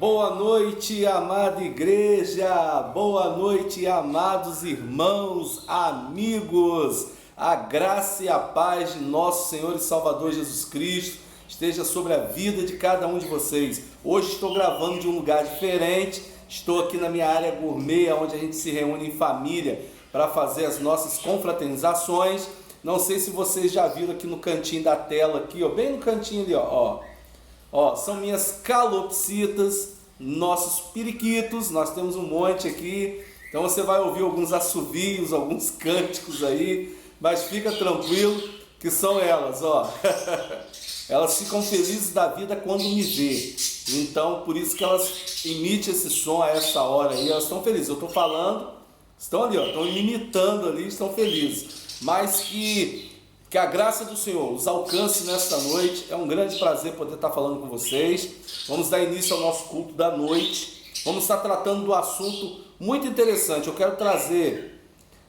Boa noite, amada igreja, boa noite, amados irmãos, amigos. A graça e a paz de nosso Senhor e Salvador Jesus Cristo esteja sobre a vida de cada um de vocês. Hoje estou gravando de um lugar diferente, estou aqui na minha área gourmet, onde a gente se reúne em família para fazer as nossas confraternizações. Não sei se vocês já viram aqui no cantinho da tela, aqui, ó, bem no cantinho ali, ó, são minhas calopsitas, nossos periquitos, nós temos um monte aqui, então você vai ouvir alguns assovios, alguns cânticos aí, mas fica tranquilo que são elas, ó. Elas ficam felizes da vida quando me vê, então por isso que elas emitem esse som a essa hora aí, elas estão felizes, eu estou falando, estão ali, ó, estão me imitando ali, estão felizes, mas que a graça do Senhor os alcance nesta noite. É um grande prazer poder estar falando com vocês. Vamos dar início ao nosso culto da noite. Vamos estar tratando do assunto muito interessante. Eu quero trazer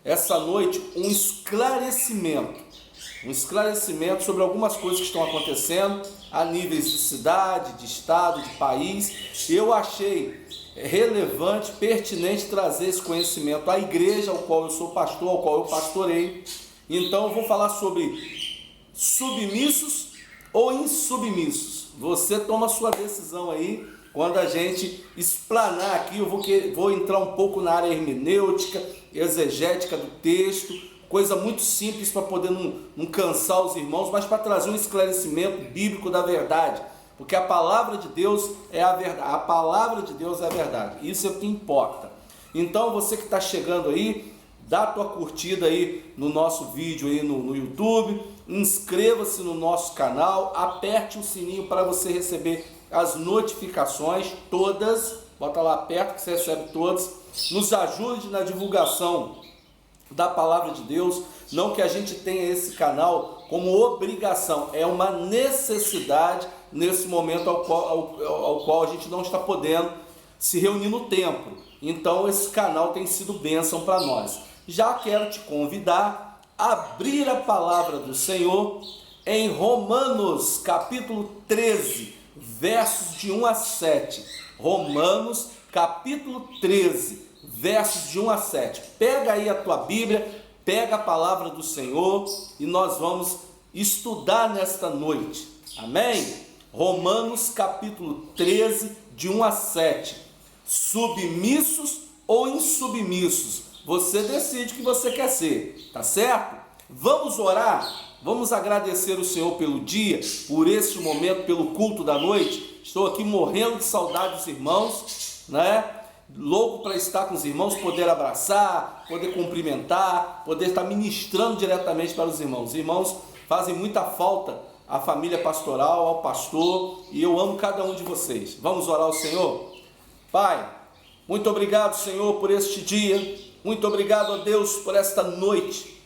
essa noite um esclarecimento sobre algumas coisas que estão acontecendo a níveis de cidade, de estado, de país. Eu achei relevante, pertinente trazer esse conhecimento à igreja, ao qual eu sou pastor, ao qual eu pastorei. Então eu vou falar sobre submissos ou insubmissos. Você toma a sua decisão aí. Quando a gente explanar aqui, eu vou entrar um pouco na área hermenêutica, exegética do texto, coisa muito simples para poder não cansar os irmãos, mas para trazer um esclarecimento bíblico da verdade, porque a palavra de Deus é a verdade, a palavra de Deus é a verdade, isso é o que importa. Então você que está chegando aí, dá a tua curtida aí no nosso vídeo aí no YouTube, inscreva-se no nosso canal, aperte o sininho para você receber as notificações todas, bota lá perto que você recebe todas, nos ajude na divulgação da palavra de Deus, não que a gente tenha esse canal como obrigação, é uma necessidade nesse momento ao qual a gente não está podendo se reunir no templo, então esse canal tem sido bênção para nós. Já quero te convidar a abrir a palavra do Senhor em Romanos capítulo 13, versos de 1 a 7. Romanos capítulo 13, versos de 1 a 7. Pega aí a tua Bíblia, pega a palavra do Senhor e nós vamos estudar nesta noite. Amém? Romanos capítulo 13, de 1 a 7. Submissos ou insubmissos? Você decide o que você quer ser, tá certo? Vamos orar, vamos agradecer o Senhor pelo dia, por este momento, pelo culto da noite. Estou aqui morrendo de saudade dos irmãos, né? Louco para estar com os irmãos, poder abraçar, poder cumprimentar, poder estar ministrando diretamente para os irmãos. Os irmãos fazem muita falta à família pastoral, ao pastor, e eu amo cada um de vocês. Vamos orar ao Senhor? Pai, muito obrigado, Senhor, por este dia. Muito obrigado, ó Deus, por esta noite.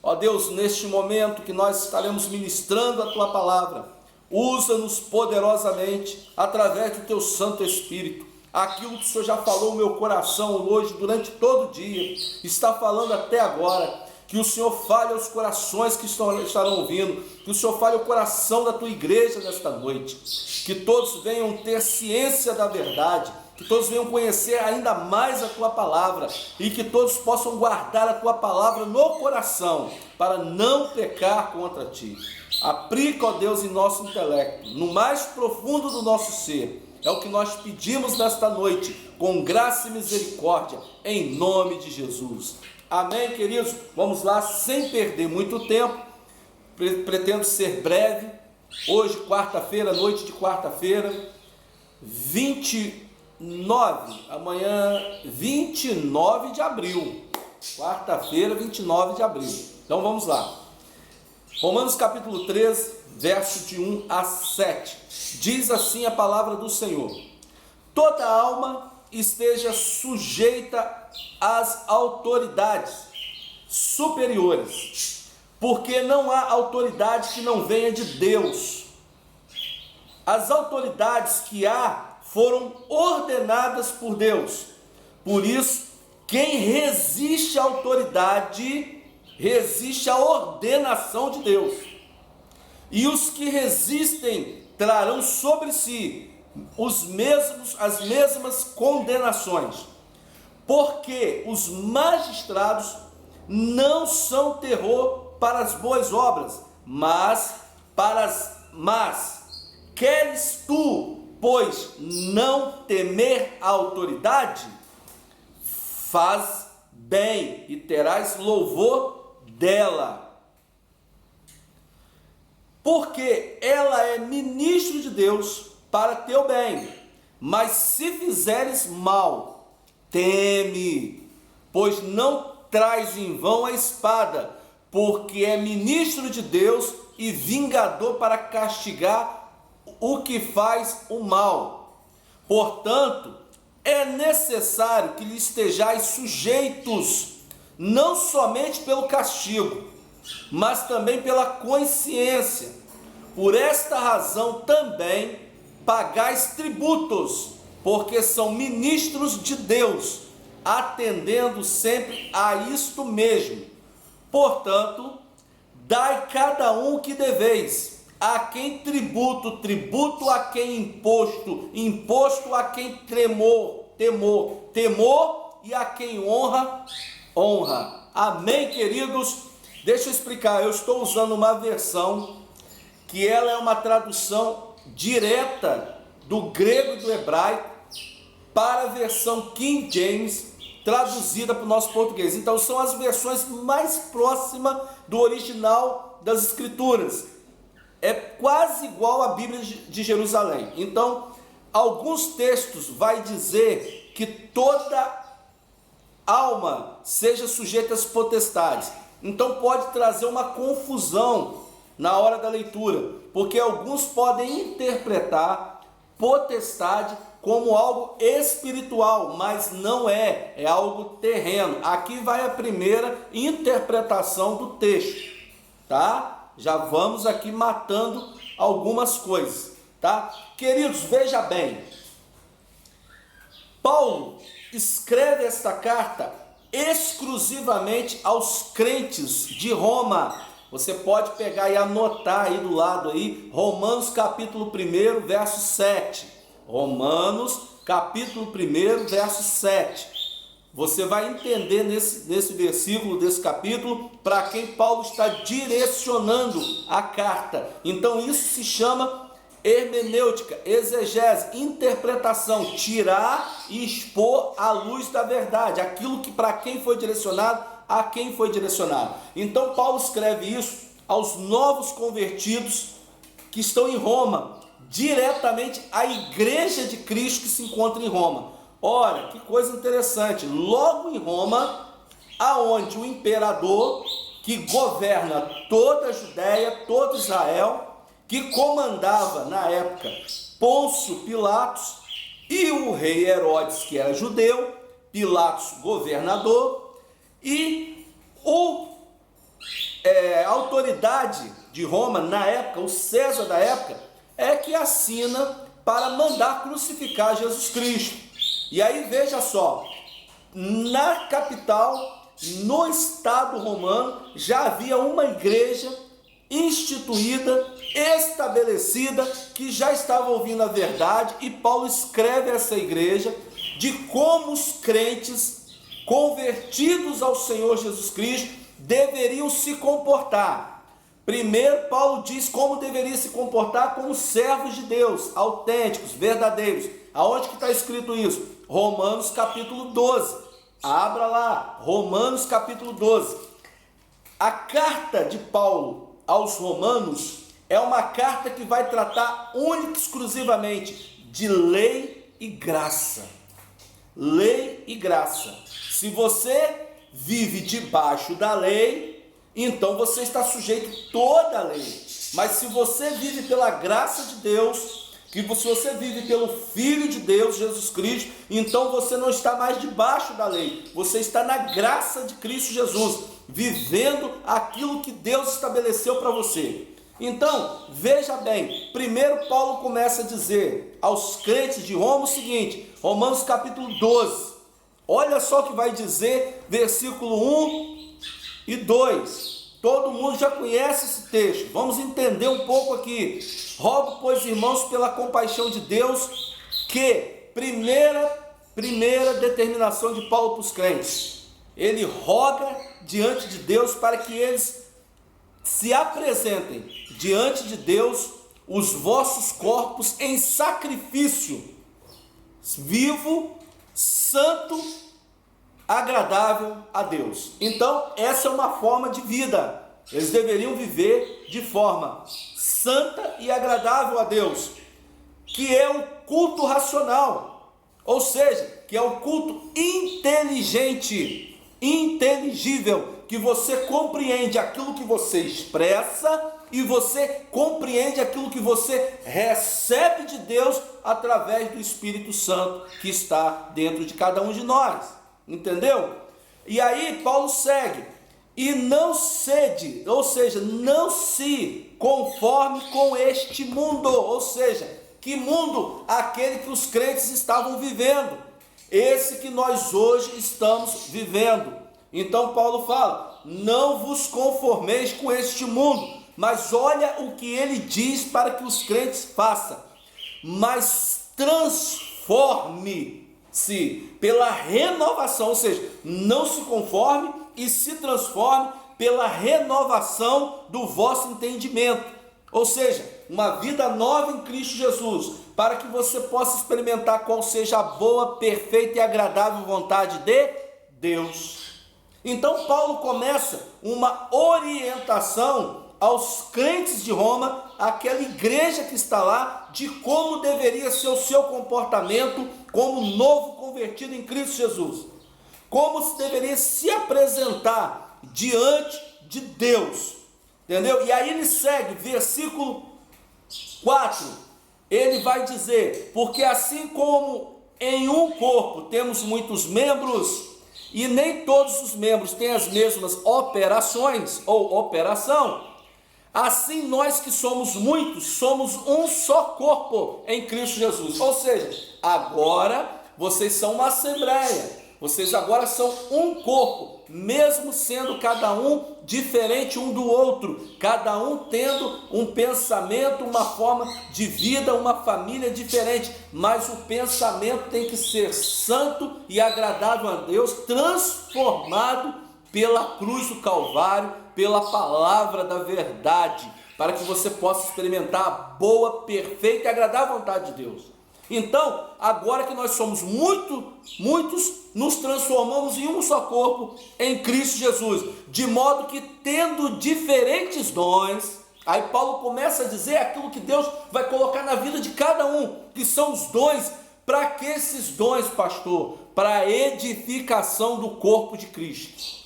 Ó Deus, neste momento que nós estaremos ministrando a Tua palavra, usa-nos poderosamente através do Teu Santo Espírito. Aquilo que o Senhor já falou no meu coração hoje, durante todo o dia, está falando até agora. Que o Senhor fale aos corações que estarão ouvindo, que o Senhor fale ao coração da Tua igreja nesta noite. Que todos venham ter ciência da verdade, que todos venham conhecer ainda mais a Tua palavra e que todos possam guardar a Tua palavra no coração para não pecar contra Ti. Aplica, ó Deus, em nosso intelecto, no mais profundo do nosso ser. É o que nós pedimos nesta noite, com graça e misericórdia, em nome de Jesus. Amém, queridos? Vamos lá, sem perder muito tempo, pretendo ser breve. Hoje, quarta-feira, noite de quarta-feira, 29, amanhã 29 de abril, quarta-feira 29 de abril, então vamos lá, Romanos capítulo 13, verso de 1 a 7, diz assim a palavra do Senhor: toda alma esteja sujeita às autoridades superiores, porque não há autoridade que não venha de Deus. As autoridades que há foram ordenadas por Deus. Por isso, quem resiste à autoridade, resiste à ordenação de Deus. E os que resistem trarão sobre si as mesmas condenações, porque os magistrados não são terror para as boas obras, mas para as más. Queres tu, pois, não temer a autoridade? Faz bem e terás louvor dela, porque ela é ministro de Deus para teu bem. Mas se fizeres mal, teme, pois não traz em vão a espada, porque é ministro de Deus e vingador para castigar o que faz o mal. Portanto, é necessário que lhe estejais sujeitos, não somente pelo castigo, mas também pela consciência. Por esta razão também pagais tributos, porque são ministros de Deus, atendendo sempre a isto mesmo. Portanto, dai cada um o que deveis. A quem tributo, tributo; a quem imposto, imposto; a quem temor, temor; e a quem honra, honra. Amém, queridos? Deixa eu explicar. Eu estou usando uma versão que ela é uma tradução direta do grego e do hebraico para a versão King James, traduzida para o nosso português. Então são as versões mais próximas do original das Escrituras. É quase igual à Bíblia de Jerusalém. Então, alguns textos vai dizer que toda alma seja sujeita às potestades. Então pode trazer uma confusão na hora da leitura, porque alguns podem interpretar potestade como algo espiritual, mas não é, é algo terreno. Aqui vai a primeira interpretação do texto, tá? Já vamos aqui matando algumas coisas, tá? Queridos, veja bem, Paulo escreve esta carta exclusivamente aos crentes de Roma. Você pode pegar e anotar aí do lado aí, Romanos capítulo 1, verso 7. Romanos capítulo 1, verso 7. Você vai entender nesse versículo, desse capítulo, para quem Paulo está direcionando a carta. Então isso se chama hermenêutica, exegese, interpretação, tirar e expor à luz da verdade, aquilo que para quem foi direcionado, a quem foi direcionado. Então Paulo escreve isso aos novos convertidos que estão em Roma, diretamente à igreja de Cristo que se encontra em Roma. Olha, que coisa interessante, logo em Roma, aonde o imperador que governa toda a Judéia, todo Israel, que comandava na época Pôncio Pilatos, e o rei Herodes, que era judeu, Pilatos governador, e a autoridade de Roma na época, o César da época, é que assina para mandar crucificar Jesus Cristo. E aí veja só, na capital, no estado romano, já havia uma igreja instituída, estabelecida, que já estava ouvindo a verdade, e Paulo escreve a essa igreja de como os crentes convertidos ao Senhor Jesus Cristo deveriam se comportar. Primeiro, Paulo diz como deveria se comportar como servos de Deus, autênticos, verdadeiros. Aonde que está escrito isso? Romanos capítulo 12. Abra lá, Romanos capítulo 12. A carta de Paulo aos Romanos é uma carta que vai tratar única e exclusivamente de lei e graça. Lei e graça. Se você vive debaixo da lei, então você está sujeito a toda a lei. Mas se você vive pela graça de Deus, que se você vive pelo Filho de Deus, Jesus Cristo, então você não está mais debaixo da lei, você está na graça de Cristo Jesus, vivendo aquilo que Deus estabeleceu para você. Então, veja bem, primeiro Paulo começa a dizer aos crentes de Roma o seguinte, Romanos capítulo 12, olha só o que vai dizer, versículo 1 e 2, todo mundo já conhece esse texto, vamos entender um pouco aqui. Rogo, pois, irmãos, pela compaixão de Deus, que, primeira determinação de Paulo para os crentes, ele roga diante de Deus para que eles se apresentem diante de Deus os vossos corpos em sacrifício vivo, santo, agradável a Deus. Então, essa é uma forma de vida. Eles deveriam viver de forma santa e agradável a Deus, que é o culto racional, ou seja, que é o culto inteligente, inteligível, que você compreende aquilo que você expressa e você compreende aquilo que você recebe de Deus através do Espírito Santo que está dentro de cada um de nós, entendeu? E aí Paulo segue, e não cede, ou seja, não se conforme com este mundo, ou seja, que mundo? Aquele que os crentes estavam vivendo, esse que nós hoje estamos vivendo. Então Paulo fala, não vos conformeis com este mundo, mas olha o que ele diz para que os crentes façam, mas transforme-se pela renovação, ou seja, não se conforme e se transforme pela renovação do vosso entendimento, ou seja, uma vida nova em Cristo Jesus, para que você possa experimentar qual seja a boa, perfeita e agradável vontade de Deus. Então Paulo começa uma orientação aos crentes de Roma, aquela igreja que está lá, de como deveria ser o seu comportamento como novo convertido em Cristo Jesus, como se deveria se apresentar diante de Deus, entendeu? E aí ele segue, versículo 4, ele vai dizer, porque assim como em um corpo temos muitos membros, e nem todos os membros têm as mesmas operações ou operação, assim nós que somos muitos, somos um só corpo em Cristo Jesus. Ou seja, agora vocês são uma assembleia, vocês agora são um corpo, mesmo sendo cada um diferente um do outro, cada um tendo um pensamento, uma forma de vida, uma família diferente, mas o pensamento tem que ser santo e agradável a Deus, transformado pela cruz do Calvário, pela palavra da verdade, para que você possa experimentar a boa, perfeita e agradável vontade de Deus. Então, agora que nós somos muitos, nos transformamos em um só corpo em Cristo Jesus, de modo que tendo diferentes dons, aí Paulo começa a dizer aquilo que Deus vai colocar na vida de cada um, que são os dons. Para que esses dons, pastor? Para a edificação do corpo de Cristo.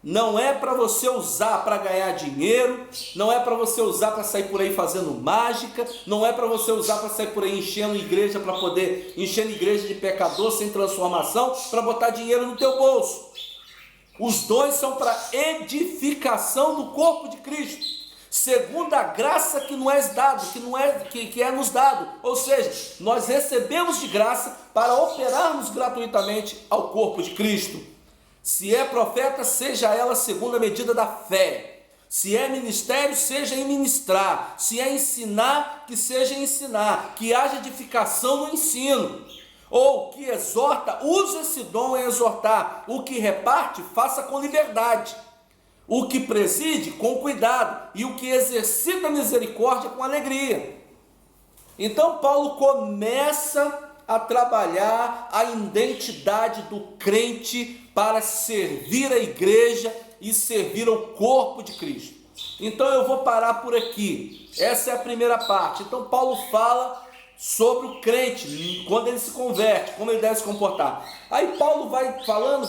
Não é para você usar para ganhar dinheiro, não é para você usar para sair por aí fazendo mágica, não é para você usar para sair por aí enchendo igreja, para poder encher igreja de pecador sem transformação, para botar dinheiro no teu bolso. Os dons são para edificação do corpo de Cristo, segundo a graça que nos é dado, que é nos dado, ou seja, nós recebemos de graça para operarmos gratuitamente ao corpo de Cristo. Se é profeta, seja ela segundo a medida da fé. Se é ministério, seja em ministrar. Se é ensinar, que seja em ensinar. Que haja edificação no ensino. Ou que exorta, use esse dom em exortar. O que reparte, faça com liberdade. O que preside, com cuidado. E o que exercita a misericórdia, com alegria. Então Paulo começa a trabalhar a identidade do crente para servir a igreja e servir ao corpo de Cristo. Então eu vou parar por aqui. Essa é a primeira parte. Então Paulo fala sobre o crente, quando ele se converte, como ele deve se comportar. Aí Paulo vai falando,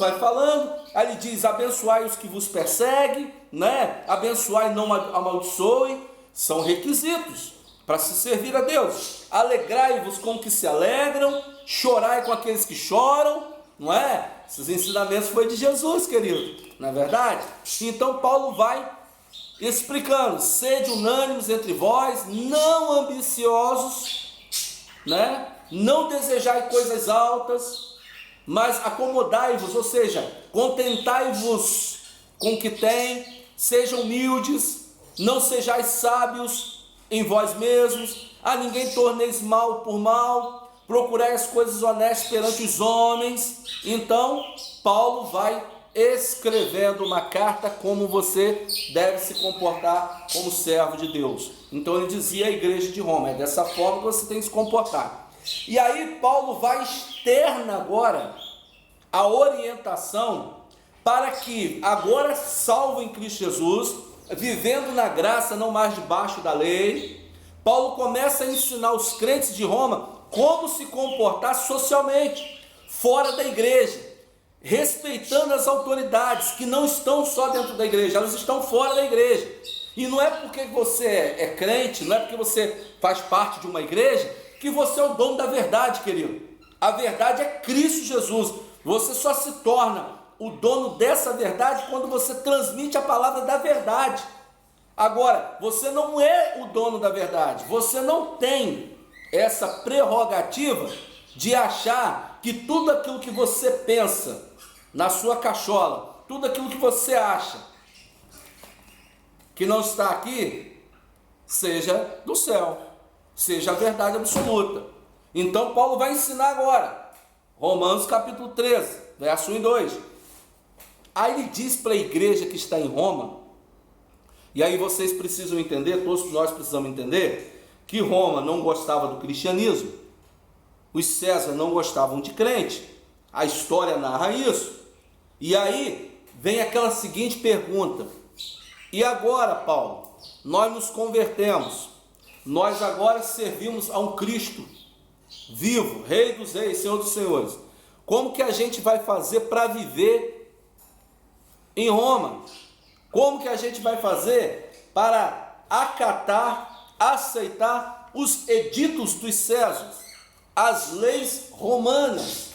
aí ele diz, abençoai os que vos perseguem, né? Abençoai e não amaldiçoe, são requisitos para se servir a Deus. Alegrai-vos com os que se alegram, chorai com aqueles que choram, não é? Esses ensinamentos foi de Jesus, querido, não é verdade? Então Paulo vai explicando, sede unânimes entre vós, não ambiciosos, né? Não desejai coisas altas, mas acomodai-vos, ou seja, contentai-vos com o que tem, sejam humildes, não sejais sábios em vós mesmos, a ninguém torneis mal por mal, procurai as coisas honestas perante os homens. Então, Paulo vai escrevendo uma carta como você deve se comportar como servo de Deus. Então ele dizia à igreja de Roma, é dessa forma que você tem que se comportar. E aí Paulo vai externa agora a orientação para que agora salvo em Cristo Jesus, vivendo na graça, não mais debaixo da lei, Paulo começa a ensinar os crentes de Roma como se comportar socialmente, fora da igreja, respeitando as autoridades que não estão só dentro da igreja, elas estão fora da igreja. E não é porque você é crente, não é porque você faz parte de uma igreja, que você é o dono da verdade, querido. A verdade é Cristo Jesus. Você só se torna o dono dessa verdade quando você transmite a palavra da verdade. Agora, você não é o dono da verdade, você não tem essa prerrogativa de achar que tudo aquilo que você pensa na sua cachola, tudo aquilo que você acha que não está aqui, seja do céu, seja a verdade absoluta. Então Paulo vai ensinar agora, Romanos capítulo 13, verso 1 e 2. Aí ele diz para a igreja que está em Roma, e aí vocês precisam entender, todos nós precisamos entender, que Roma não gostava do cristianismo, os César não gostavam de crente, a história narra isso. E aí vem aquela seguinte pergunta: e agora, Paulo, nós nos convertemos, nós agora servimos a um Cristo vivo, Rei dos Reis, Senhor dos Senhores, como que a gente vai fazer para viver em Roma? Como que a gente vai fazer para acatar, aceitar os editos dos Césares, as leis romanas?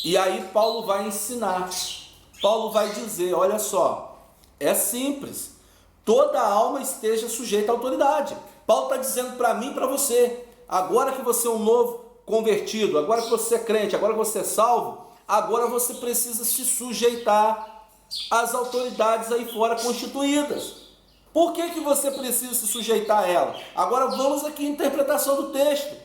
E aí Paulo vai ensinar, Paulo vai dizer, olha só, é simples, toda alma esteja sujeita à autoridade. Paulo está dizendo para mim e para você, agora que você é um novo convertido, agora que você é crente, agora que você é salvo, agora você precisa se sujeitar às autoridades aí fora constituídas. Por que você precisa se sujeitar a ela? Agora vamos aqui à interpretação do texto.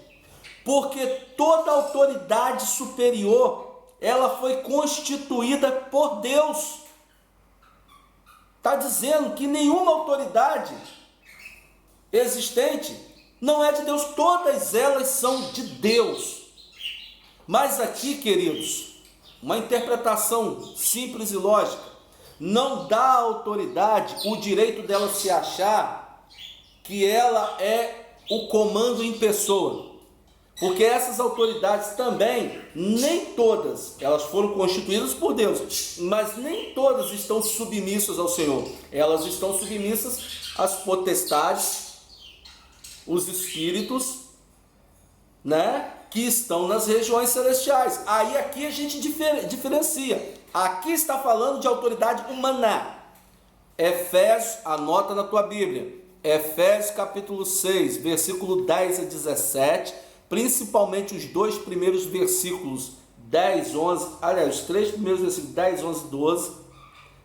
Porque toda autoridade superior, ela foi constituída por Deus. Está dizendo que nenhuma autoridade existente não é de Deus, todas elas são de Deus. Mas aqui, queridos, uma interpretação simples e lógica, não dá à autoridade o direito dela se achar que ela é o comando em pessoa. Porque essas autoridades também, nem todas, elas foram constituídas por Deus, mas nem todas estão submissas ao Senhor. Elas estão submissas às potestades, os espíritos, né, que estão nas regiões celestiais. Aí aqui a gente diferencia. Aqui está falando de autoridade humana. Efésios, anota na tua Bíblia, Efésios capítulo 6, versículo 10 a 17, principalmente os dois primeiros versículos 10, 11, aliás, os três primeiros versículos 10, 11 e 12,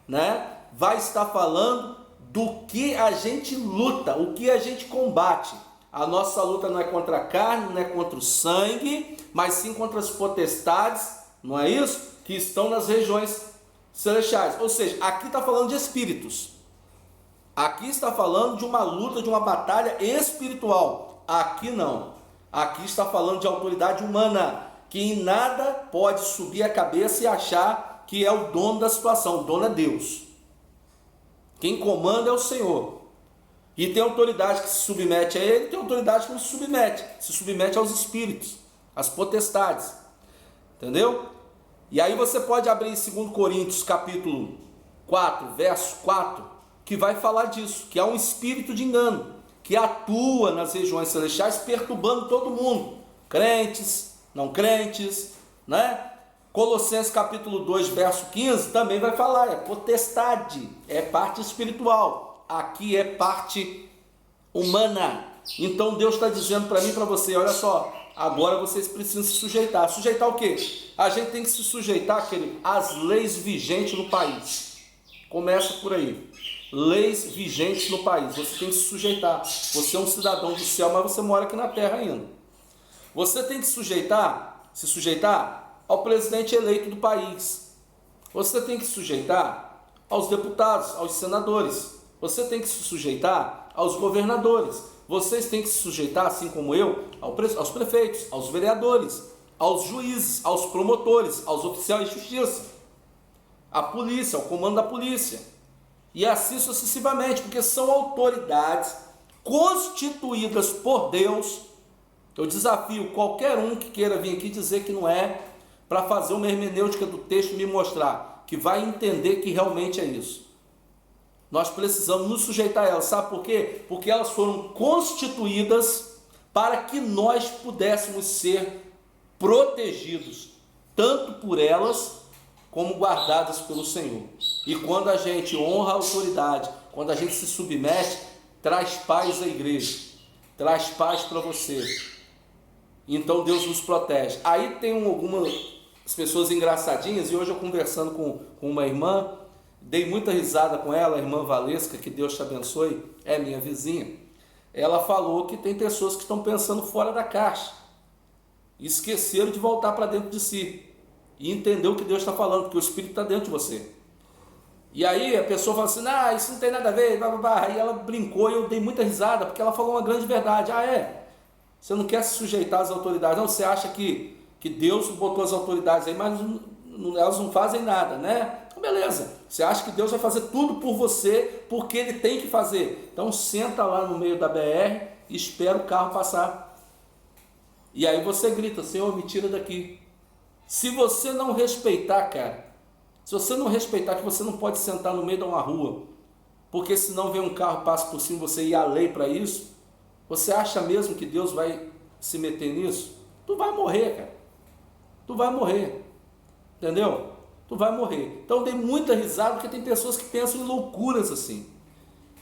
né? Vai estar falando do que a gente luta, o que a gente combate. A nossa luta não é contra a carne, não é contra o sangue, mas sim contra as potestades, não é isso? Que estão nas regiões celestiais. Ou seja, aqui está falando de espíritos. Aqui está falando de uma luta, de uma batalha espiritual. Aqui não. Aqui está falando de autoridade humana, que em nada pode subir a cabeça e achar que é o dono da situação. O dono é Deus. Quem comanda é o Senhor. E tem autoridade que se submete a ele, tem autoridade que não se submete aos espíritos, às potestades. Entendeu? E aí você pode abrir em 2 Coríntios capítulo 4, verso 4, que vai falar disso, que há um espírito de engano, que atua nas regiões celestiais, perturbando todo mundo, crentes, não crentes, né? Colossenses capítulo 2, verso 15, também vai falar, é potestade, é parte espiritual, aqui é parte humana. Então Deus está dizendo para mim e para você, olha só, agora vocês precisam se sujeitar. Sujeitar o quê? A gente tem que se sujeitar, querido, às leis vigentes no país. Começa por aí. Leis vigentes no país. Você tem que se sujeitar. Você é um cidadão do céu, mas você mora aqui na terra ainda. Você tem que se sujeitar ao presidente eleito do país. Você tem que se sujeitar aos deputados, aos senadores. Você tem que se sujeitar aos governadores. Vocês têm que se sujeitar, assim como eu, aos prefeitos, aos vereadores, aos juízes, aos promotores, aos oficiais de justiça, à polícia, ao comando da polícia. E assim sucessivamente, porque são autoridades constituídas por Deus. Eu desafio qualquer um que queira vir aqui dizer que não é, para fazer uma hermenêutica do texto e me mostrar, que vai entender que realmente é isso. Nós precisamos nos sujeitar a elas, sabe por quê? Porque elas foram constituídas para que nós pudéssemos ser protegidos, tanto por elas, como guardadas pelo Senhor. E quando a gente honra a autoridade, quando a gente se submete, traz paz à igreja, traz paz para você. Então Deus nos protege. Aí tem algumas pessoas engraçadinhas, e hoje eu conversando com uma irmã, dei muita risada com ela, a irmã Valesca, que Deus te abençoe, é minha vizinha. Ela falou que tem pessoas que estão pensando fora da caixa, esqueceram de voltar para dentro de si e entender o que Deus está falando, porque o Espírito está dentro de você. E aí a pessoa fala assim, isso não tem nada a ver, blá, blá, blá. Aí ela brincou e eu dei muita risada, porque ela falou uma grande verdade. Você não quer se sujeitar às autoridades, não, você acha que Deus botou as autoridades aí, mas elas não fazem nada, né? Então, beleza, você acha que Deus vai fazer tudo por você, porque Ele tem que fazer. Então senta lá no meio da BR e espera o carro passar. E aí você grita, Senhor, me tira daqui. Se você não respeitar, cara, se você não respeitar que você não pode sentar no meio de uma rua, porque senão vem um carro, passa por cima, você e a lei para isso, você acha mesmo que Deus vai se meter nisso? Tu vai morrer, cara. Tu vai morrer. Entendeu? Tu vai morrer. Então eu dei muita risada, porque tem pessoas que pensam em loucuras assim.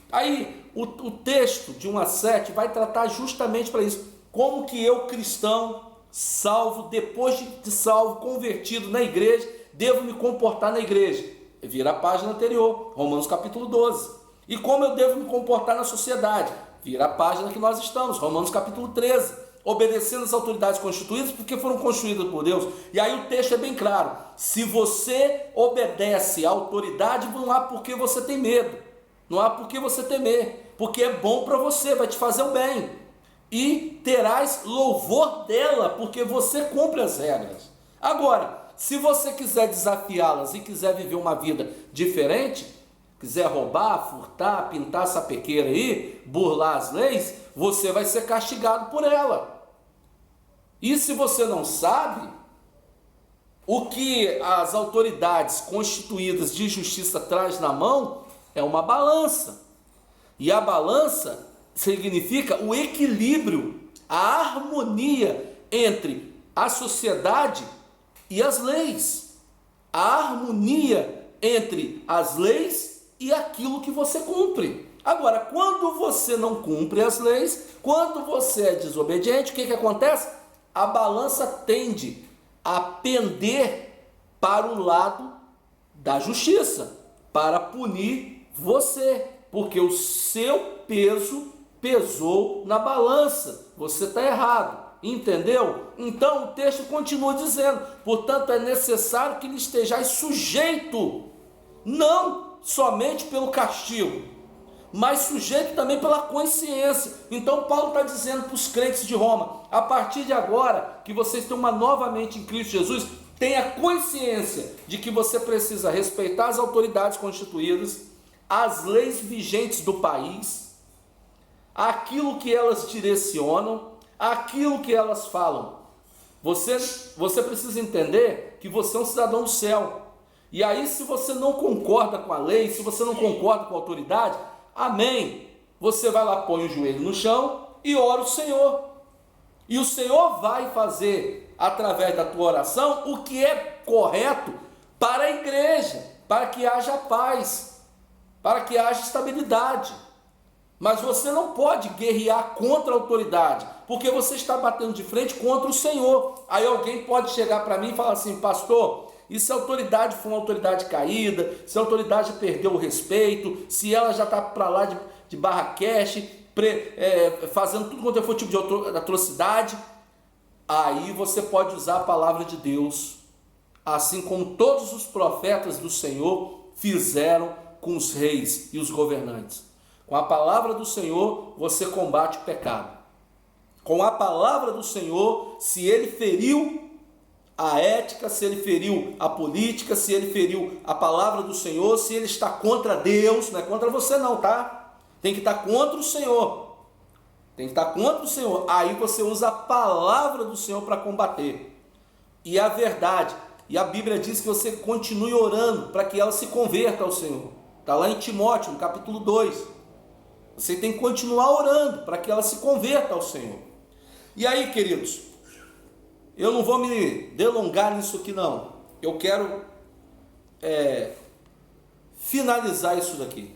Aí o texto de 1 a 7 vai tratar justamente para isso. Como que eu, cristão, salvo, depois de salvo, convertido na igreja, devo me comportar na igreja? Vira a página anterior, Romanos capítulo 12. E como eu devo me comportar na sociedade? Vira a página que nós estamos, Romanos capítulo 13. Obedecendo as autoridades constituídas, porque foram constituídas por Deus. E aí o texto é bem claro. Se você obedece à autoridade, não há por que você ter medo. Não há por que você temer, porque é bom para você, vai te fazer o bem. E terás louvor dela, porque você cumpre as regras. Agora, se você quiser desafiá-las e quiser viver uma vida diferente, quiser roubar, furtar, pintar sapequeira aí, burlar as leis, você vai ser castigado por ela. E se você não sabe, o que as autoridades constituídas de justiça traz na mão é uma balança. E a balança significa o equilíbrio, a harmonia entre a sociedade e as leis. A harmonia entre as leis e aquilo que você cumpre. Agora, quando você não cumpre as leis, quando você é desobediente, o que acontece? A balança tende a pender para o lado da justiça, para punir você, porque o seu peso pesou na balança. Você está errado, entendeu? Então o texto continua dizendo, portanto é necessário que lhe estejais sujeito, não somente pelo castigo, mas sujeito também pela consciência. Então Paulo está dizendo para os crentes de Roma, a partir de agora, que vocês têm uma nova mente em Cristo Jesus, tenha consciência de que você precisa respeitar as autoridades constituídas, as leis vigentes do país, aquilo que elas direcionam, aquilo que elas falam. Você precisa entender que você é um cidadão do céu. E aí, se você não concorda com a lei, se você não concorda com a autoridade, amém, você vai lá, põe o joelho no chão e ora o Senhor. E o Senhor vai fazer, através da tua oração, o que é correto para a igreja, para que haja paz, para que haja estabilidade. Mas você não pode guerrear contra a autoridade, porque você está batendo de frente contra o Senhor. Aí alguém pode chegar para mim e falar assim, pastor, e se a autoridade for uma autoridade caída, se a autoridade perdeu o respeito, se ela já está para lá de barra cash, fazendo tudo quanto for tipo de atrocidade, aí você pode usar a palavra de Deus, assim como todos os profetas do Senhor fizeram com os reis e os governantes. Com a palavra do Senhor, você combate o pecado. Com a palavra do Senhor, se ele feriu a ética, se ele feriu a política, se ele feriu a palavra do Senhor, se ele está contra Deus, não é contra você não, tá? Tem que estar contra o Senhor. Tem que estar contra o Senhor. Aí você usa a palavra do Senhor para combater. E a verdade. E a Bíblia diz que você continue orando para que ela se converta ao Senhor. Está lá em Timóteo, no capítulo 2. Você tem que continuar orando para que ela se converta ao Senhor. E aí, queridos, eu não vou me delongar nisso aqui não. Eu quero finalizar isso daqui.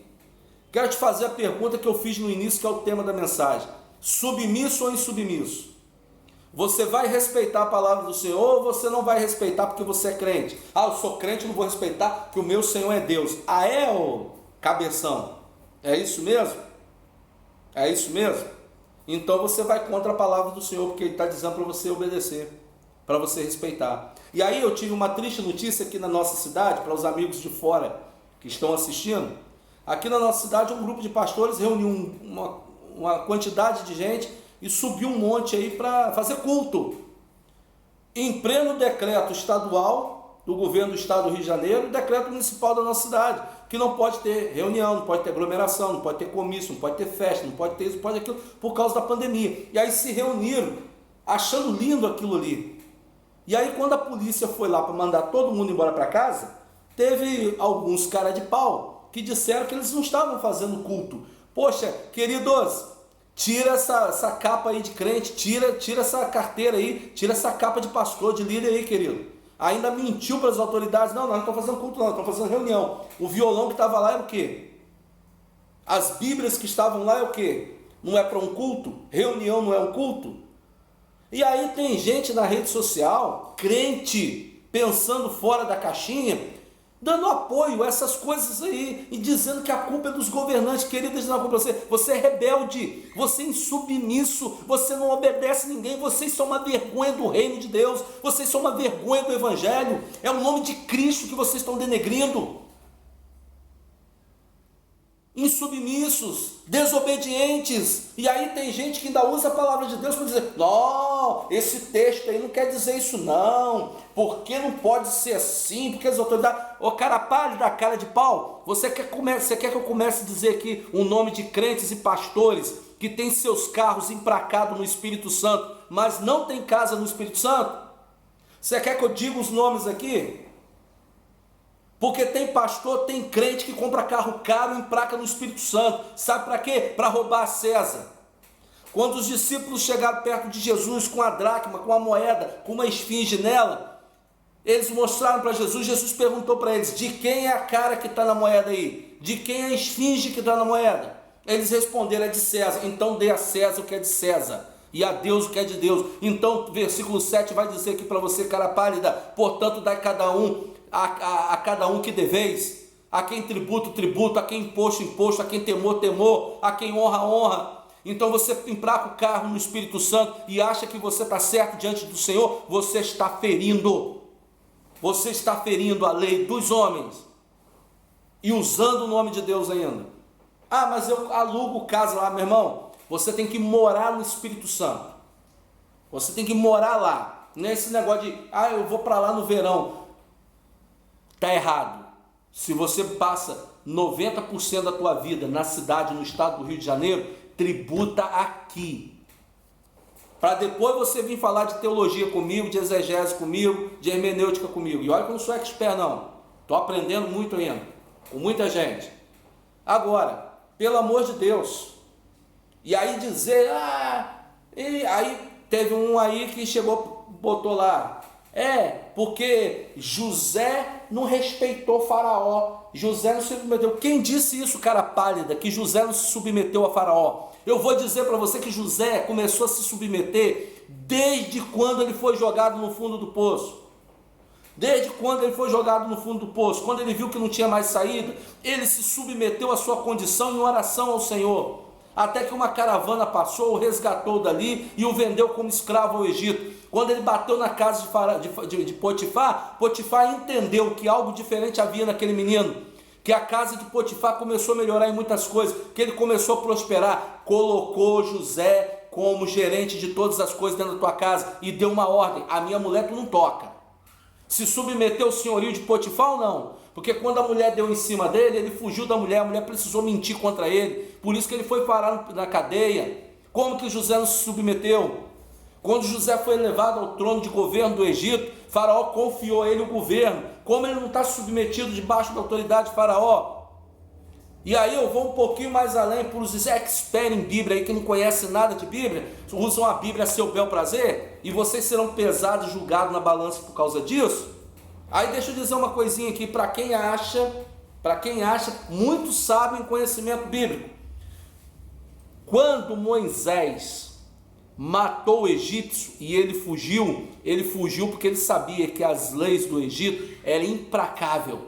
Quero te fazer a pergunta que eu fiz no início, que é o tema da mensagem. Submisso ou insubmisso? Você vai respeitar a palavra do Senhor ou você não vai respeitar porque você é crente? Ah, eu sou crente, não vou respeitar porque o meu Senhor é Deus. Ah, é, ô cabeção? É isso mesmo? É isso mesmo? Então você vai contra a palavra do Senhor, porque Ele está dizendo para você obedecer, para você respeitar. E aí eu tive uma triste notícia aqui na nossa cidade, para os amigos de fora que estão assistindo. Aqui na nossa cidade um grupo de pastores reuniu uma quantidade de gente e subiu um monte aí para fazer culto. Em pleno decreto estadual do governo do estado do Rio de Janeiro e decreto municipal da nossa cidade, que não pode ter reunião, não pode ter aglomeração, não pode ter comício, não pode ter festa, não pode ter isso, não pode aquilo, por causa da pandemia. E aí se reuniram, achando lindo aquilo ali. E aí quando a polícia foi lá para mandar todo mundo embora para casa, teve alguns cara de pau que disseram que eles não estavam fazendo culto. Poxa, queridos, tira essa capa aí de crente, tira essa carteira aí, tira essa capa de pastor, de líder aí, querido. Ainda mentiu para as autoridades, não estão fazendo culto não, estão fazendo reunião. O violão que estava lá é o quê? As bíblias que estavam lá é o quê? Não é para um culto? Reunião não é um culto? E aí tem gente na rede social, crente, pensando fora da caixinha, dando apoio a essas coisas aí e dizendo que a culpa é dos governantes. Queridos, não é culpa de você. Você é rebelde, você é insubmisso, você não obedece ninguém, vocês são uma vergonha do reino de Deus, vocês são uma vergonha do evangelho, é o nome de Cristo que vocês estão denegrindo. Insubmissos, desobedientes. E aí tem gente que ainda usa a palavra de Deus para dizer, não, esse texto aí não quer dizer isso não, porque não pode ser assim, porque as autoridades, ô cara pálido da cara de pau, você quer que eu comece a dizer aqui o nome de crentes e pastores que têm seus carros emplacados no Espírito Santo, mas não tem casa no Espírito Santo? Você quer que eu diga os nomes aqui? Porque tem pastor, tem crente que compra carro caro e emplaca no Espírito Santo. Sabe para quê? Para roubar a César. Quando os discípulos chegaram perto de Jesus com a dracma, com a moeda, com uma esfinge nela, eles mostraram para Jesus, Jesus perguntou para eles, de quem é a cara que está na moeda aí? De quem é a esfinge que está na moeda? Eles responderam, é de César. Então dê a César o que é de César, e a Deus o que é de Deus. Então versículo 7 vai dizer aqui para você, cara pálida, portanto dá a cada um que deveis, a quem tributo, tributo, a quem imposto, imposto, a quem temor, temor, a quem honra, honra. Então você emplaca o carro no Espírito Santo e acha que você está certo diante do Senhor, você está ferindo a lei dos homens e usando o nome de Deus ainda. Ah, mas eu alugo casa lá, meu irmão. Você tem que morar no Espírito Santo, você tem que morar lá, não é esse negócio de, eu vou para lá no verão. Está errado. Se você passa 90% da tua vida na cidade, no estado do Rio de Janeiro, tributa aqui. Para depois você vir falar de teologia comigo, de exegese comigo, de hermenêutica comigo. E olha que eu não sou expert não. Estou aprendendo muito ainda, com muita gente. Agora, pelo amor de Deus. E aí dizer, e aí teve um aí que chegou, botou lá, porque José não respeitou Faraó, José não se submeteu. Quem disse isso, cara pálida, que José não se submeteu a Faraó? Eu vou dizer para você que José começou a se submeter desde quando ele foi jogado no fundo do poço. Desde quando ele foi jogado no fundo do poço, quando ele viu que não tinha mais saída, ele se submeteu à sua condição em oração ao Senhor. até que uma caravana passou, o resgatou dali e o vendeu como escravo ao Egito. Quando ele bateu na casa de Potifar, Potifar entendeu que algo diferente havia naquele menino, que a casa de Potifar começou a melhorar em muitas coisas, que ele começou a prosperar, colocou José como gerente de todas as coisas dentro da tua casa e deu uma ordem: a minha mulher tu não toca. Se submeteu ao senhorio de Potifar ou não? Porque quando a mulher deu em cima dele, ele fugiu da mulher, a mulher precisou mentir contra ele, por isso que ele foi parar na cadeia. Como que José não se submeteu? Quando José foi elevado ao trono de governo do Egito, Faraó confiou a ele o governo. Como ele não está submetido debaixo da autoridade de Faraó? E aí eu vou um pouquinho mais além para os experts em Bíblia aí que não conhecem nada de Bíblia, usam a Bíblia a seu bel prazer, e vocês serão pesados e julgados na balança por causa disso. Aí deixa eu dizer uma coisinha aqui para quem acha, muitos sabem conhecimento bíblico. Quando Moisés matou o egípcio e ele fugiu porque ele sabia que as leis do Egito eram implacáveis.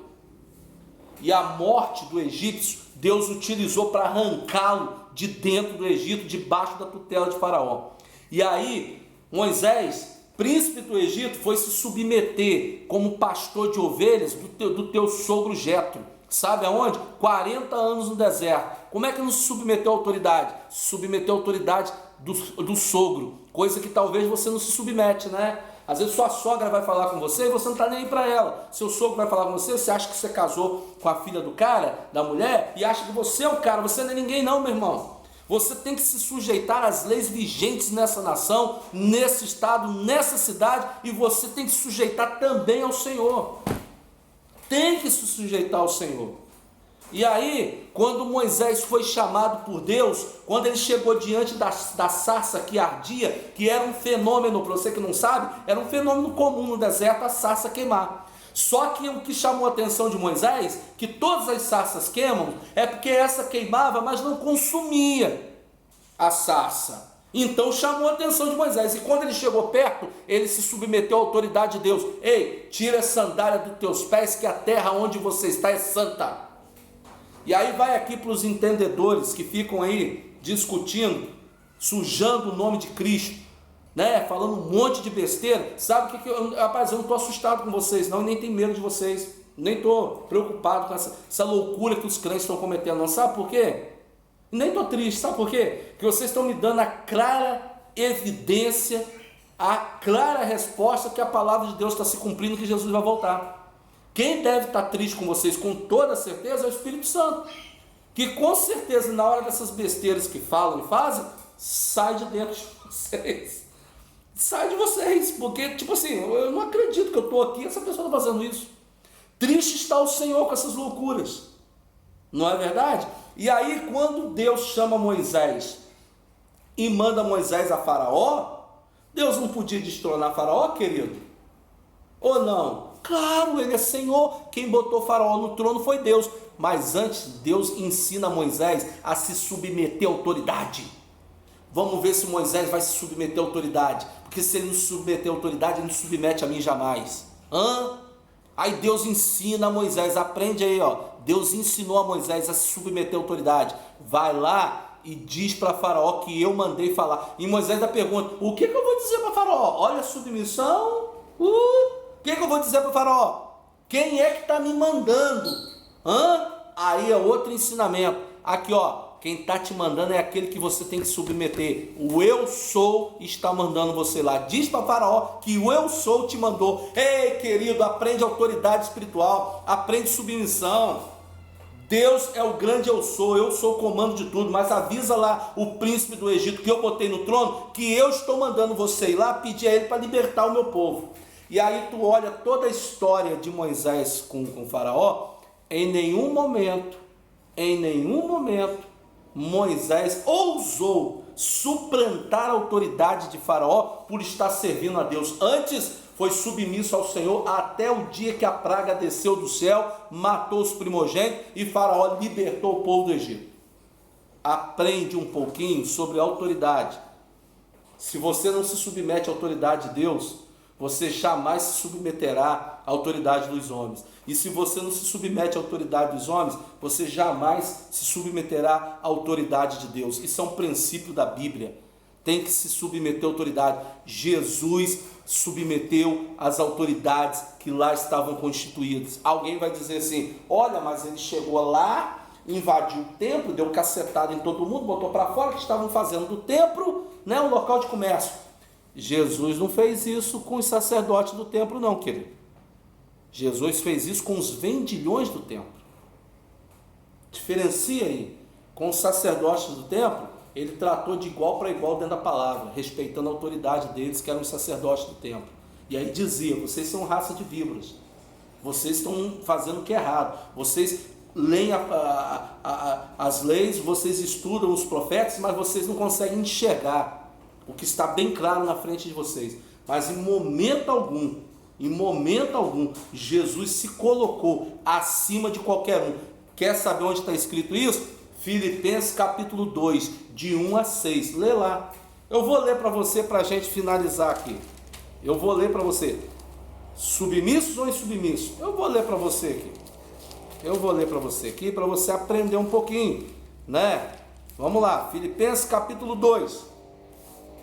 E a morte do egípcio, Deus utilizou para arrancá-lo de dentro do Egito, debaixo da tutela de Faraó. E aí, Moisés, príncipe do Egito, foi se submeter como pastor de ovelhas do teu sogro Jetro. Sabe aonde? 40 anos no deserto. Como é que não se submeteu à autoridade? Se submeteu à autoridade do sogro, coisa que talvez você não se submete, né? Às vezes sua sogra vai falar com você e você não está nem aí para ela. Seu sogro vai falar com você, você acha que você casou com a filha do cara, da mulher, e acha que você é o cara. Você não é ninguém não, meu irmão. Você tem que se sujeitar às leis vigentes nessa nação, nesse estado, nessa cidade, e você tem que se sujeitar também ao Senhor. Tem que se sujeitar ao Senhor. E aí, quando Moisés foi chamado por Deus, quando ele chegou diante da sarça que ardia, que era um fenômeno, para você que não sabe, era um fenômeno comum no deserto, a sarça queimar. Só que o que chamou a atenção de Moisés, que todas as sarças queimam, é porque essa queimava, mas não consumia a sarça. Então chamou a atenção de Moisés, e quando ele chegou perto, ele se submeteu à autoridade de Deus. Ei, tira a sandália dos teus pés, que a terra onde você está é santa. E aí vai aqui para os entendedores que ficam aí discutindo, sujando o nome de Cristo, né? Falando um monte de besteira. Sabe o que rapaz, eu não estou assustado com vocês não, e nem tenho medo de vocês, nem estou preocupado com essa loucura que os crentes estão cometendo, não. Sabe por quê? Nem estou triste, sabe por quê? Porque vocês estão me dando a clara evidência, a clara resposta que a palavra de Deus está se cumprindo, que Jesus vai voltar. Quem deve estar triste com vocês com toda certeza é o Espírito Santo, que com certeza na hora dessas besteiras que falam e fazem, sai de dentro de vocês. Sai de vocês, porque tipo assim, eu não acredito que eu estou aqui, essa pessoa está fazendo isso. Triste está o Senhor com essas loucuras, não é verdade? E aí quando Deus chama Moisés e manda Moisés a Faraó, Deus não podia destronar Faraó, querido? Ou não? Claro, ele é Senhor, quem botou Faraó no trono foi Deus, mas antes Deus ensina Moisés a se submeter à autoridade. Vamos ver se Moisés vai se submeter à autoridade, porque se ele não se submeter à autoridade, ele não submete a mim jamais. Aí Deus ensina a Moisés, aprende aí, ó. Deus ensinou a Moisés a se submeter à autoridade. Vai lá e diz para Faraó que eu mandei falar. E Moisés ainda pergunta, o que eu vou dizer para Faraó? Olha a submissão, o que eu vou dizer para o Faraó? Quem é que está me mandando? Aí é outro ensinamento. Aqui, ó, quem está te mandando é aquele que você tem que submeter. O eu sou está mandando você lá. Diz para Faraó que o eu sou te mandou. Ei, querido, aprende autoridade espiritual, aprende submissão. Deus é o grande eu sou o comando de tudo, mas avisa lá o príncipe do Egito que eu botei no trono, que eu estou mandando você ir lá pedir a ele para libertar o meu povo. E aí tu olha toda a história de Moisés com Faraó, em nenhum momento, Moisés ousou suplantar a autoridade de Faraó por estar servindo a Deus. Antes foi submisso ao Senhor até o dia que a praga desceu do céu, matou os primogênitos e Faraó libertou o povo do Egito. Aprende um pouquinho sobre a autoridade. Se você não se submete à autoridade de Deus, você jamais se submeterá à autoridade dos homens. E se você não se submete à autoridade dos homens, você jamais se submeterá à autoridade de Deus. Isso é um princípio da Bíblia. Tem que se submeter à autoridade. Jesus submeteu às autoridades que lá estavam constituídas. Alguém vai dizer assim: olha, mas ele chegou lá, invadiu o templo, deu cacetada em todo mundo, botou para fora, que estavam fazendo do templo, né, um local de comércio. Jesus não fez isso com os sacerdotes do templo, não, querido. Jesus fez isso com os vendilhões do templo. Diferencia aí. Com os sacerdotes do templo, ele tratou de igual para igual dentro da palavra, respeitando a autoridade deles, que eram os sacerdotes do templo. E aí dizia: vocês são raça de víboras, vocês estão fazendo o que é errado, vocês leem as leis, vocês estudam os profetas, mas vocês não conseguem enxergar o que está bem claro na frente de vocês. Mas em momento algum, Jesus se colocou acima de qualquer um. Quer saber onde está escrito isso? Filipenses capítulo 2, de 1 a 6. Lê lá. Eu vou ler para você, para a gente finalizar aqui. Eu vou ler para você. Submissos ou insubmissos? Eu vou ler para você aqui. Para você aprender um pouquinho, né? Vamos lá. Filipenses capítulo 2.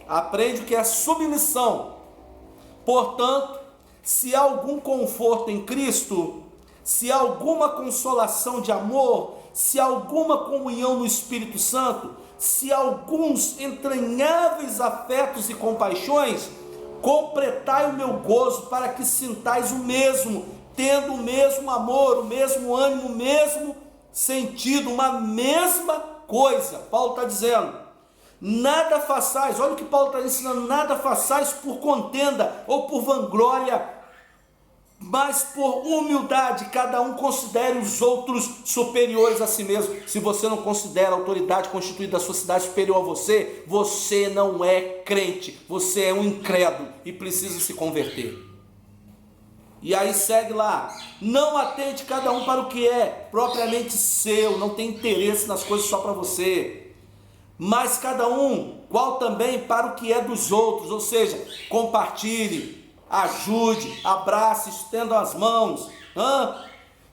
Aprende o que é submissão. Portanto, se há algum conforto em Cristo, se há alguma consolação de amor, se há alguma comunhão no Espírito Santo, se há alguns entranháveis afetos e compaixões, completai o meu gozo, para que sintais o mesmo, tendo o mesmo amor, o mesmo ânimo, o mesmo sentido, uma mesma coisa. Paulo está dizendo: nada façais, olha o que Paulo está ensinando: nada façais por contenda ou por vanglória, mas por humildade, cada um considere os outros superiores a si mesmo. Se você não considera a autoridade constituída da sua cidade superior a você, você não é crente, você é um incrédulo e precisa se converter. E aí segue lá: não atente cada um para o que é propriamente seu, não tem interesse nas coisas só para você, mas cada um, qual também para o que é dos outros, ou seja, compartilhe, ajude, abrace, estenda as mãos,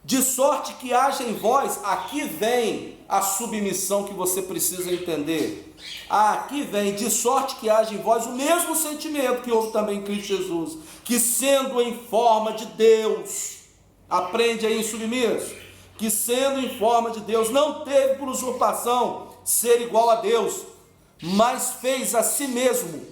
de sorte que haja em vós, aqui vem a submissão que você precisa entender, aqui vem, de sorte que haja em vós o mesmo sentimento que houve também em Cristo Jesus, que sendo em forma de Deus, aprende aí, submisso, que sendo em forma de Deus, não teve por usurpação ser igual a Deus, mas fez a si mesmo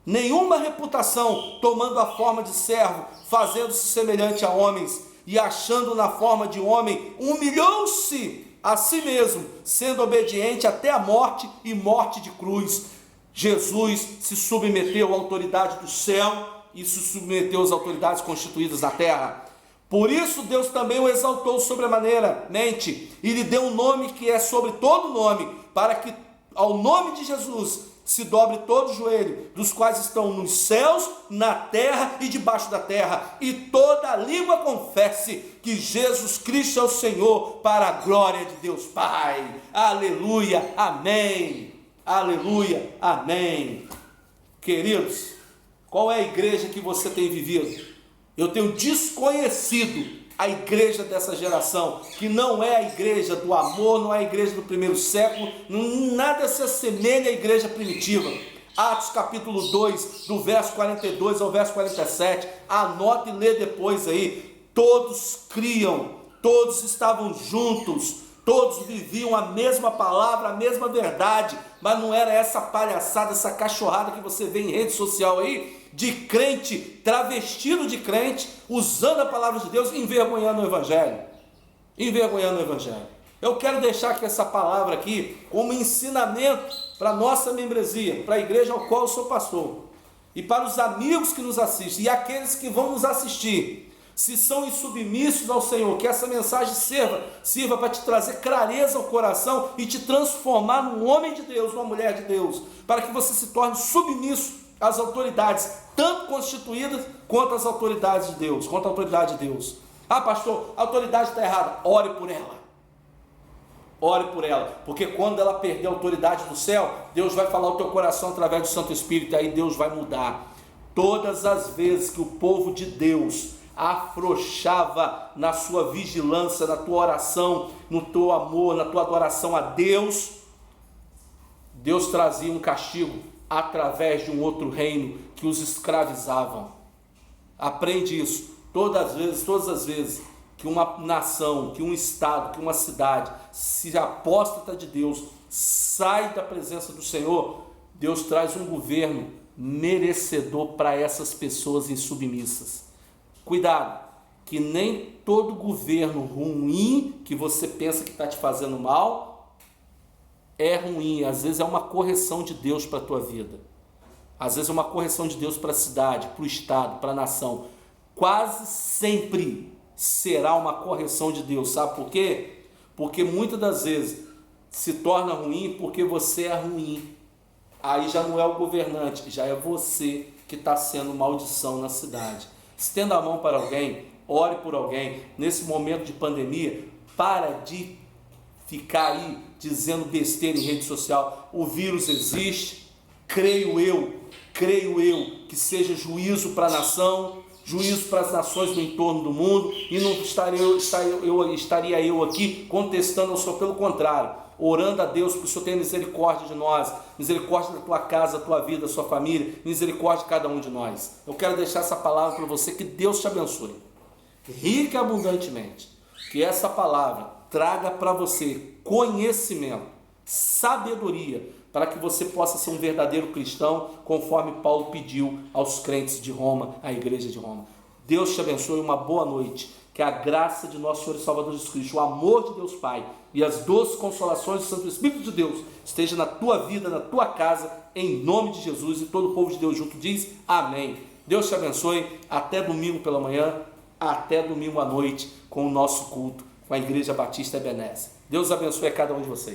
nenhuma reputação, tomando a forma de servo, fazendo-se semelhante a homens, e achando na forma de homem, humilhou-se a si mesmo, sendo obediente até a morte e morte de cruz. Jesus se submeteu à autoridade do céu e se submeteu às autoridades constituídas na terra. Por isso Deus também o exaltou sobremaneiramente e lhe deu um nome que é sobre todo nome, para que ao nome de Jesus se dobre todo o joelho, dos quais estão nos céus, na terra e debaixo da terra, e toda língua confesse que Jesus Cristo é o Senhor, para a glória de Deus Pai. Aleluia, amém. Aleluia, amém. Queridos, qual é a igreja que você tem vivido? Eu tenho desconhecido a igreja dessa geração, que não é a igreja do amor, não é a igreja do primeiro século, nada se assemelha à igreja primitiva. Atos capítulo 2, do verso 42 ao verso 47, anota e lê depois aí. Todos criam, todos estavam juntos, todos viviam a mesma palavra, a mesma verdade, mas não era essa palhaçada, essa cachorrada que você vê em rede social aí, de crente, travestido de crente, usando a palavra de Deus, envergonhando o Evangelho. Eu quero deixar aqui essa palavra aqui como ensinamento para a nossa membresia, para a igreja ao qual eu sou pastor, e para os amigos que nos assistem, e aqueles que vão nos assistir. Se são insubmissos ao Senhor, que essa mensagem sirva para te trazer clareza ao coração e te transformar num homem de Deus, numa mulher de Deus, para que você se torne submisso às autoridades, tanto constituídas quanto às autoridades de Deus, quanto à autoridade de Deus. Ah, pastor, a autoridade está errada. Ore por ela, porque quando ela perder a autoridade do céu, Deus vai falar ao teu coração através do Santo Espírito, e aí Deus vai mudar. Todas as vezes que o povo de Deus afrouxava na sua vigilância, na tua oração, no teu amor, na tua adoração a Deus, Deus trazia um castigo através de um outro reino que os escravizavam. Aprende isso. Todas as vezes que uma nação, que um estado, que uma cidade se apóstata de Deus, sai da presença do Senhor, Deus traz um governo merecedor para essas pessoas insubmissas. Cuidado, que nem todo governo ruim que você pensa que está te fazendo mal é ruim. Às vezes é uma correção de Deus para a tua vida. Às vezes é uma correção de Deus para a cidade, para o estado, para a nação. Quase sempre será uma correção de Deus. Sabe por quê? Porque muitas das vezes se torna ruim porque você é ruim. Aí já não é o governante, já é você que está sendo maldição na cidade. Estenda a mão para alguém, ore por alguém. Nesse momento de pandemia, para de ficar aí dizendo besteira em rede social. O vírus existe, creio eu que seja juízo para a nação, juízo para as nações no entorno do mundo, e não estaria eu aqui contestando ao Senhor, pelo contrário, orando a Deus que o Senhor tenha misericórdia de nós, misericórdia da tua casa, da tua vida, da sua família, misericórdia de cada um de nós. Eu quero deixar essa palavra para você, que Deus te abençoe, rica e abundantemente, que essa palavra traga para você conhecimento, sabedoria, para que você possa ser um verdadeiro cristão, conforme Paulo pediu aos crentes de Roma, à igreja de Roma. Deus te abençoe, uma boa noite. Que a graça de nosso Senhor e Salvador Jesus Cristo, o amor de Deus Pai e as doces consolações do Santo Espírito de Deus esteja na tua vida, na tua casa, em nome de Jesus. E todo o povo de Deus junto diz amém. Deus te abençoe. Até domingo pela manhã, até domingo à noite, com o nosso culto, com a Igreja Batista Ebenezer. Deus abençoe a cada um de vocês.